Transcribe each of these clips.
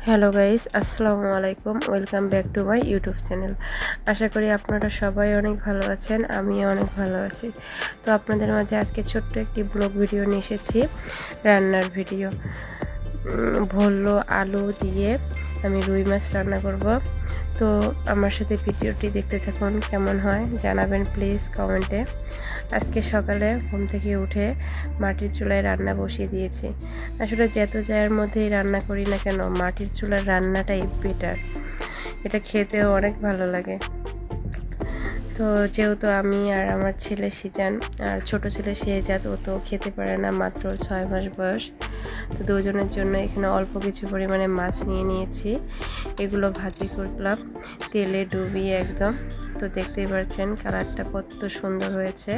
Hello guys, আসসালামু আলাইকুম। Welcome back to my YouTube channel. আশা করি আপনারা সবাই অনেক ভালো আছেন, আমিও অনেক ভালো আছি। তো আপনাদের মাঝে আজকে ছোট্ট একটি ব্লগ ভিডিও নিয়ে এসেছি, রান্নার ভিডিও। ভোল্লো আলু দিয়ে আমি রুই মাছ রান্না করব। তো আমার সাথে ভিডিওটি দেখতে থাকুন, কেমন হয় জানাবেন প্লিজ কমেন্টে। আজকে সকালে ঘুম থেকে উঠে মাটির চুলায় রান্না বসিয়ে দিয়েছি। আসলে যত জায়ের মধ্যেই রান্না করি না কেন, মাটির চুলার রান্নাটাই বেটার। এটা খেতেও অনেক ভালো লাগে। তো যেহেতু আমি আর আমার ছেলে সিজান আর ছোট ছেলে শেহজাদ, ও তো খেতে পারে না, মাত্র 6 মাস বয়স। তো দুজনের জন্য এখানে অল্প কিছু পরিমাণে মাছ নিয়ে নিয়েছি। এগুলো ভাজি করলাম তেলে ডুবিয়ে একদম। তো দেখতেই পাচ্ছেন কালারটা কত সুন্দর হয়েছে।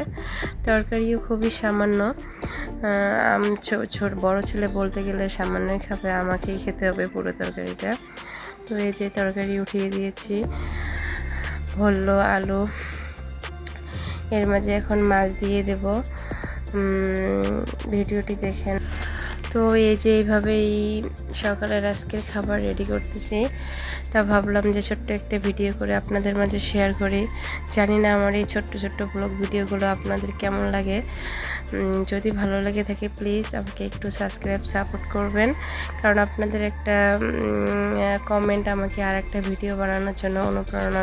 তরকারিও খুবই সামান্য। বড় ছেলে বলতে গেলে সামান্যই খাবে, আমাকেই খেতে হবে পুরো তরকারিটা। তো এই যে তরকারি উঠিয়ে দিয়েছি, ভোল্লো আলু, এর মাঝে এখন মাছ দিয়ে দেব। ভিডিওটি দেখেন। তো এই যে এইভাবেই সকালের আজকের খাবার রেডি করতেছি। তা ভাবলাম যে ছোট্ট একটা ভিডিও করে আপনাদের মাঝে শেয়ার করি। জানি না আমার এই ছোট্ট ছোট্ট ব্লগ ভিডিওগুলো আপনাদের কেমন লাগে। যদি ভালো লাগে থাকে প্লিজ আমাকে একটু সাবস্ক্রাইব সাপোর্ট করবেন, কারণ আপনাদের একটা কমেন্ট আমাকে আর একটা ভিডিও বানানোর জন্য অনুপ্রেরণা